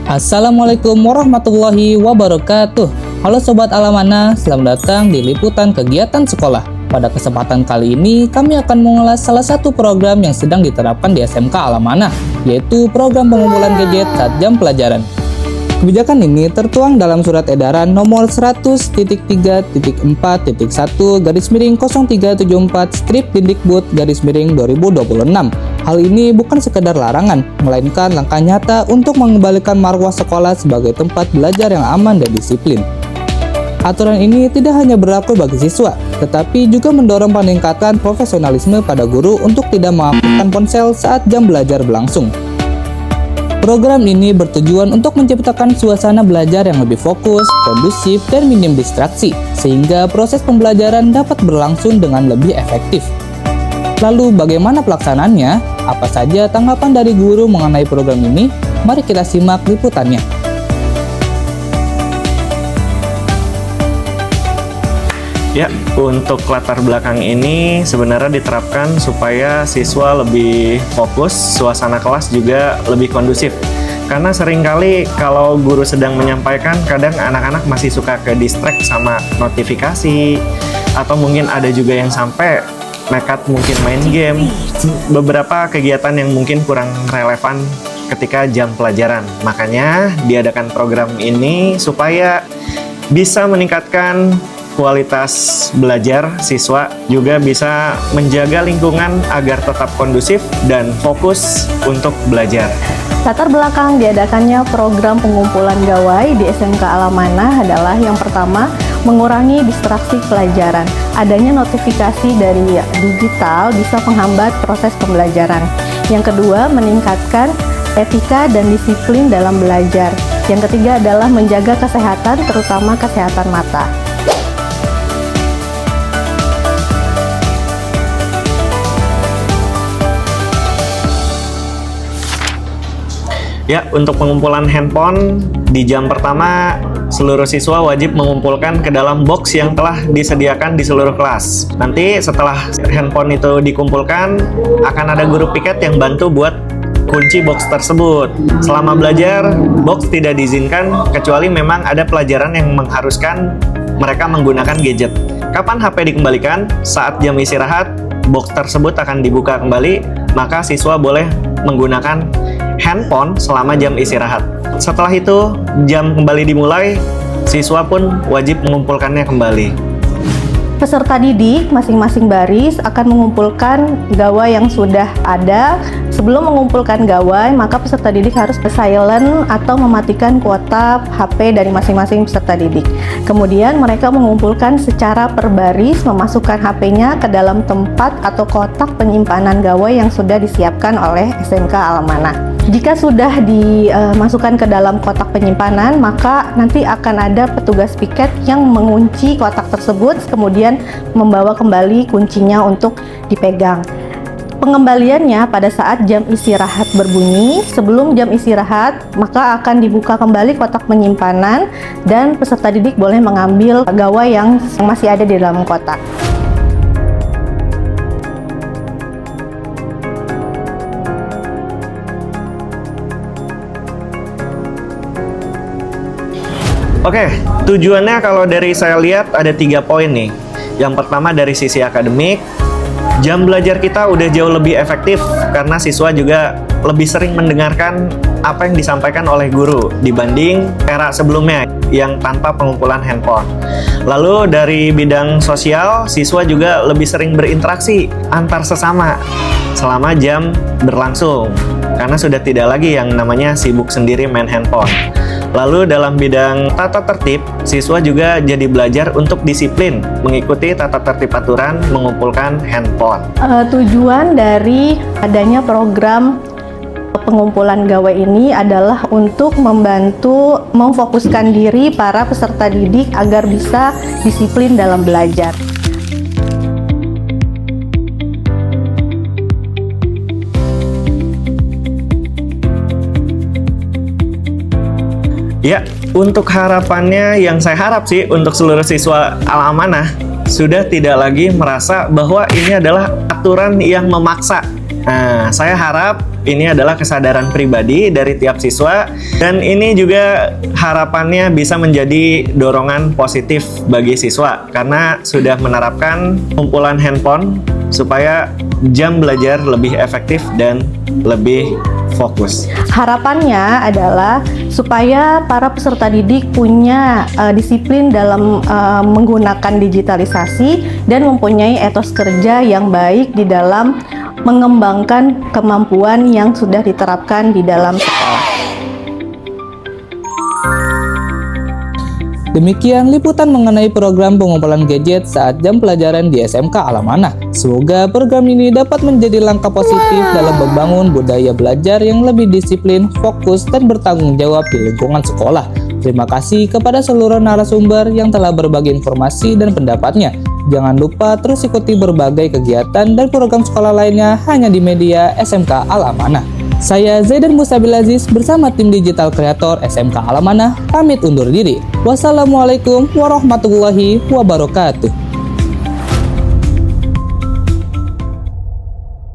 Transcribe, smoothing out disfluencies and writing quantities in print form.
Assalamualaikum warahmatullahi wabarakatuh. Halo Sobat Alamana, selamat datang di Liputan Kegiatan Sekolah. Pada kesempatan kali ini, kami akan mengulas salah satu program yang sedang diterapkan di SMK Alamana, yaitu program pengumpulan gadget saat jam pelajaran. Kebijakan ini tertuang dalam Surat Edaran Nomor 100.3.1.0374/Dikbud-2026. Hal ini bukan sekedar larangan, melainkan langkah nyata untuk mengembalikan marwah sekolah sebagai tempat belajar yang aman dan disiplin. Aturan ini tidak hanya berlaku bagi siswa, tetapi juga mendorong peningkatan profesionalisme pada guru untuk tidak mengaktifkan ponsel saat jam belajar berlangsung. Program ini bertujuan untuk menciptakan suasana belajar yang lebih fokus, kondusif, dan minim distraksi, sehingga proses pembelajaran dapat berlangsung dengan lebih efektif. Lalu bagaimana pelaksanaannya? Apa saja tanggapan dari guru mengenai program ini? Mari kita simak liputannya. Ya, untuk latar belakang ini sebenarnya diterapkan supaya siswa lebih fokus, suasana kelas juga lebih kondusif. Karena seringkali kalau guru sedang menyampaikan, kadang anak-anak masih suka ke distract sama notifikasi, atau mungkin ada juga yang sampai nekat mungkin main game. Beberapa kegiatan yang mungkin kurang relevan ketika jam pelajaran. Makanya diadakan program ini supaya bisa meningkatkan kualitas belajar siswa, juga bisa menjaga lingkungan agar tetap kondusif dan fokus untuk belajar. Latar belakang diadakannya program pengumpulan gawai di SMK Alamana adalah yang pertama, mengurangi distraksi pelajaran. Adanya notifikasi dari digital bisa menghambat proses pembelajaran. Yang kedua, meningkatkan etika dan disiplin dalam belajar. Yang ketiga adalah menjaga kesehatan, terutama kesehatan mata. Ya, untuk pengumpulan handphone di jam pertama, seluruh siswa wajib mengumpulkan ke dalam box yang telah disediakan di seluruh kelas. Nanti setelah handphone itu dikumpulkan, akan ada guru piket yang bantu buat kunci box tersebut. Selama belajar, box tidak diizinkan kecuali memang ada pelajaran yang mengharuskan mereka menggunakan gadget. Kapan HP dikembalikan? Saat jam istirahat, box tersebut akan dibuka kembali, maka siswa boleh menggunakan handphone selama jam istirahat. Setelah itu, jam kembali dimulai, siswa pun wajib mengumpulkannya kembali. Peserta didik masing-masing baris akan mengumpulkan gawai yang sudah ada. Sebelum mengumpulkan gawai, maka peserta didik harus silent atau mematikan kuota HP dari masing-masing peserta didik. Kemudian mereka mengumpulkan secara per baris, memasukkan HP-nya ke dalam tempat atau kotak penyimpanan gawai yang sudah disiapkan oleh SMK Alamana. Jika sudah dimasukkan ke dalam kotak penyimpanan, maka nanti akan ada petugas piket yang mengunci kotak tersebut, kemudian membawa kembali kuncinya untuk dipegang. Pengembaliannya pada saat jam istirahat berbunyi. Sebelum jam istirahat, maka akan dibuka kembali kotak penyimpanan dan peserta didik boleh mengambil gawai yang masih ada di dalam kotak. Oke, tujuannya kalau dari saya lihat ada 3 poin nih. Yang pertama dari sisi akademik, jam belajar kita udah jauh lebih efektif karena siswa juga lebih sering mendengarkan apa yang disampaikan oleh guru dibanding era sebelumnya yang tanpa pengumpulan handphone. Lalu dari bidang sosial, siswa juga lebih sering berinteraksi antar sesama selama jam berlangsung karena sudah tidak lagi yang namanya sibuk sendiri main handphone. Lalu dalam bidang tata tertib, siswa juga jadi belajar untuk disiplin, mengikuti tata tertib aturan, mengumpulkan handphone. Tujuan dari adanya program pengumpulan gawai ini adalah untuk membantu memfokuskan diri para peserta didik agar bisa disiplin dalam belajar. Ya, untuk harapannya yang saya harap sih untuk seluruh siswa Alamana sudah tidak lagi merasa bahwa ini adalah aturan yang memaksa Nah, saya harap ini adalah kesadaran pribadi dari tiap siswa dan ini juga harapannya bisa menjadi dorongan positif bagi siswa karena sudah menerapkan kumpulan handphone supaya jam belajar lebih efektif dan lebih fokus. Harapannya adalah supaya para peserta didik punya disiplin dalam menggunakan digitalisasi dan mempunyai etos kerja yang baik di dalam mengembangkan kemampuan yang sudah diterapkan di dalam sekolah. Demikian liputan mengenai program pengumpulan gadget saat jam pelajaran di SMK Alamana. Semoga program ini dapat menjadi langkah positif dalam membangun budaya belajar yang lebih disiplin, fokus, dan bertanggung jawab di lingkungan sekolah. Terima kasih kepada seluruh narasumber yang telah berbagi informasi dan pendapatnya. Jangan lupa terus ikuti berbagai kegiatan dan program sekolah lainnya hanya di media SMK Alamana. Saya Zaidan Mustabil Aziz bersama tim digital kreator SMK Alamana pamit undur diri. Wassalamualaikum warahmatullahi wabarakatuh.